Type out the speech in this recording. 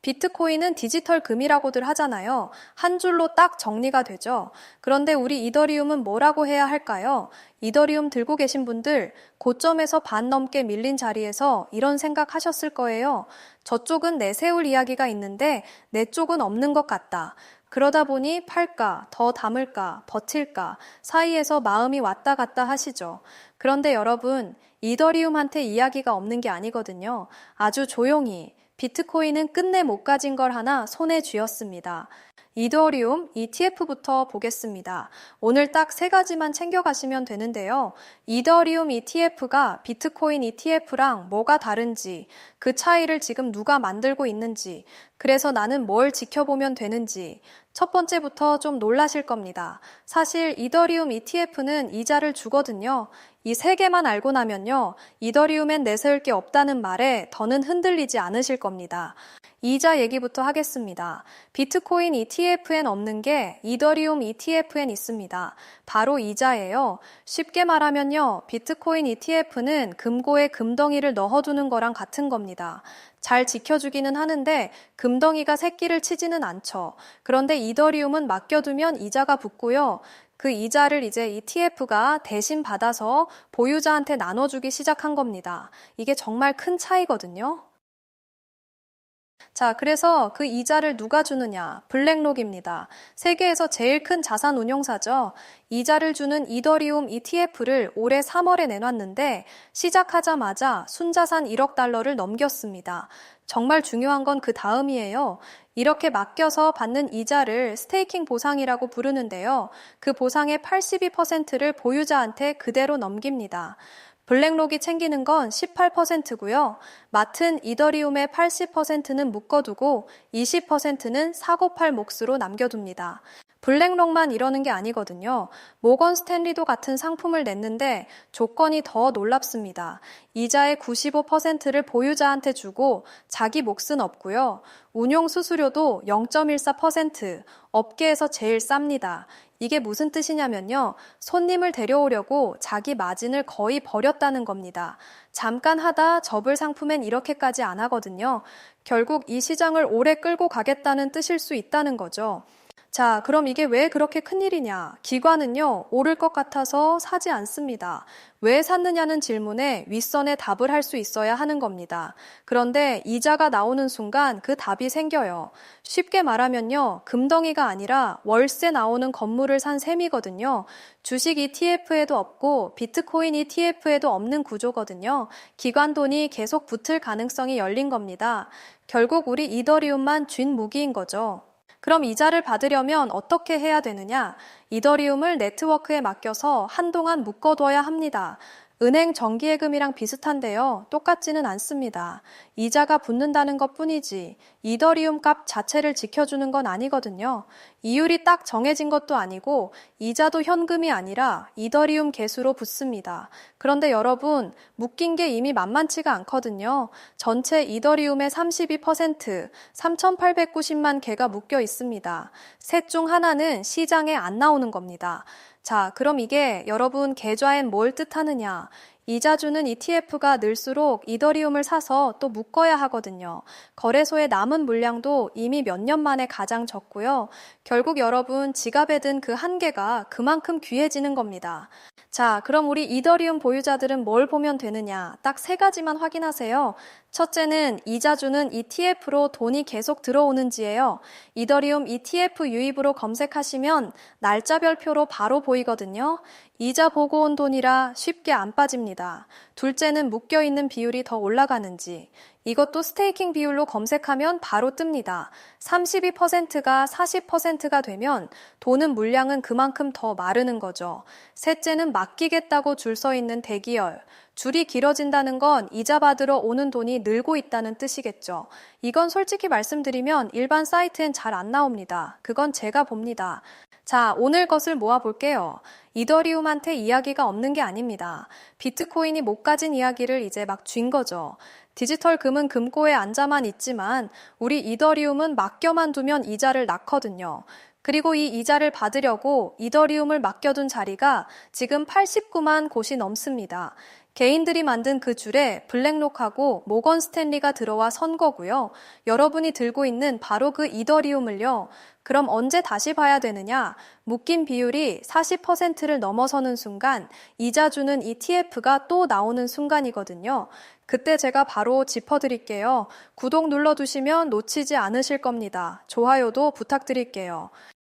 비트코인은 디지털 금이라고들 하잖아요. 한 줄로 딱 정리가 되죠. 그런데 우리 이더리움은 뭐라고 해야 할까요? 이더리움 들고 계신 분들 고점에서 반 넘게 밀린 자리에서 이런 생각하셨을 거예요. 저쪽은 내세울 이야기가 있는데 내 쪽은 없는 것 같다. 그러다 보니 팔까, 더 담을까, 버틸까 사이에서 마음이 왔다 갔다 하시죠. 그런데 여러분, 이더리움한테 이야기가 없는 게 아니거든요. 아주 조용히 비트코인은 끝내 못 가진 걸 하나 손에 쥐었습니다. 이더리움 ETF부터 보겠습니다. 오늘 딱 세 가지만 챙겨가시면 되는데요. 이더리움 ETF가 비트코인 ETF랑 뭐가 다른지, 그 차이를 지금 누가 만들고 있는지, 그래서 나는 뭘 지켜보면 되는지, 첫 번째부터 좀 놀라실 겁니다. 사실 이더리움 ETF는 이자를 주거든요. 이 세 개만 알고 나면요, 이더리움엔 내세울 게 없다는 말에 더는 흔들리지 않으실 겁니다. 이자 얘기부터 하겠습니다. 비트코인 ETF엔 없는 게 이더리움 ETF엔 있습니다. 바로 이자예요. 쉽게 말하면요, 비트코인 ETF는 금고에 금덩이를 넣어두는 거랑 같은 겁니다. 잘 지켜주기는 하는데 금덩이가 새끼를 치지는 않죠. 그런데 이더리움은 맡겨두면 이자가 붙고요. 그 이자를 이제 ETF가 대신 받아서 보유자한테 나눠주기 시작한 겁니다. 이게 정말 큰 차이거든요. 자, 그래서 그 이자를 누가 주느냐? 블랙록입니다. 세계에서 제일 큰 자산 운용사죠. 이자를 주는 이더리움 ETF를 올해 3월에 내놨는데 시작하자마자 순자산 1억 달러를 넘겼습니다. 정말 중요한 건 그 다음이에요. 이렇게 맡겨서 받는 이자를 스테이킹 보상이라고 부르는데요. 그 보상의 82%를 보유자한테 그대로 넘깁니다. 블랙록이 챙기는 건 18%고요. 맡은 이더리움의 80%는 묶어두고 20%는 사고팔 몫으로 남겨둡니다. 블랙록만 이러는 게 아니거든요. 모건 스탠리도 같은 상품을 냈는데 조건이 더 놀랍습니다. 이자의 95%를 보유자한테 주고 자기 몫은 없고요. 운용 수수료도 0.14%, 업계에서 제일 쌉니다. 이게 무슨 뜻이냐면요. 손님을 데려오려고 자기 마진을 거의 버렸다는 겁니다. 잠깐 하다 접을 상품엔 이렇게까지 안 하거든요. 결국 이 시장을 오래 끌고 가겠다는 뜻일 수 있다는 거죠. 자, 그럼 이게 왜 그렇게 큰일이냐? 기관은요, 오를 것 같아서 사지 않습니다. 왜 샀느냐는 질문에 윗선에 답을 할 수 있어야 하는 겁니다. 그런데 이자가 나오는 순간 그 답이 생겨요. 쉽게 말하면요, 금덩이가 아니라 월세 나오는 건물을 산 셈이거든요. 주식 ETF에도 없고 비트코인 ETF에도 없는 구조거든요. 기관 돈이 계속 붙을 가능성이 열린 겁니다. 결국 우리 이더리움만 쥔 무기인 거죠. 그럼 이자를 받으려면 어떻게 해야 되느냐? 이더리움을 네트워크에 맡겨서 한동안 묶어둬야 합니다. 은행 정기예금이랑 비슷한데요. 똑같지는 않습니다. 이자가 붙는다는 것뿐이지 이더리움 값 자체를 지켜주는 건 아니거든요. 이율이 딱 정해진 것도 아니고 이자도 현금이 아니라 이더리움 개수로 붙습니다. 그런데 여러분, 묶인 게 이미 만만치가 않거든요. 전체 이더리움의 32%, 3,890만 개가 묶여 있습니다. 셋 중 하나는 시장에 안 나오는 겁니다. 자, 그럼 이게 여러분 계좌엔 뭘 뜻하느냐? 이자 주는 ETF가 늘수록 이더리움을 사서 또 묶어야 하거든요. 거래소에 남은 물량도 이미 몇 년 만에 가장 적고요. 결국 여러분 지갑에 든 그 한계가 그만큼 귀해지는 겁니다. 자, 그럼 우리 이더리움 보유자들은 뭘 보면 되느냐? 딱 세 가지만 확인하세요. 첫째는 이자 주는 ETF로 돈이 계속 들어오는지예요. 이더리움 ETF 유입으로 검색하시면 날짜별표로 바로 보이거든요. 이자 보고 온 돈이라 쉽게 안 빠집니다. 둘째는 묶여있는 비율이 더 올라가는지. 이것도 스테이킹 비율로 검색하면 바로 뜹니다. 32%가 40%가 되면 도는 물량은 그만큼 더 마르는 거죠. 셋째는 맡기겠다고 줄 서 있는 대기열. 줄이 길어진다는 건 이자 받으러 오는 돈이 늘고 있다는 뜻이겠죠. 이건 솔직히 말씀드리면 일반 사이트엔 잘 안 나옵니다. 그건 제가 봅니다. 자, 오늘 것을 모아볼게요. 이더리움한테 이야기가 없는 게 아닙니다. 비트코인이 못 가진 이야기를 이제 막 쥔 거죠. 디지털 금은 금고에 앉아만 있지만 우리 이더리움은 맡겨만 두면 이자를 낳거든요. 그리고 이 이자를 받으려고 이더리움을 맡겨둔 자리가 지금 89만 곳이 넘습니다. 개인들이 만든 그 줄에 블랙록하고 모건 스탠리가 들어와 선 거고요. 여러분이 들고 있는 바로 그 이더리움을요. 그럼 언제 다시 봐야 되느냐? 묶인 비율이 40%를 넘어서는 순간 이자 주는 ETF가 또 나오는 순간이거든요. 그때 제가 바로 짚어드릴게요. 구독 눌러두시면 놓치지 않으실 겁니다. 좋아요도 부탁드릴게요.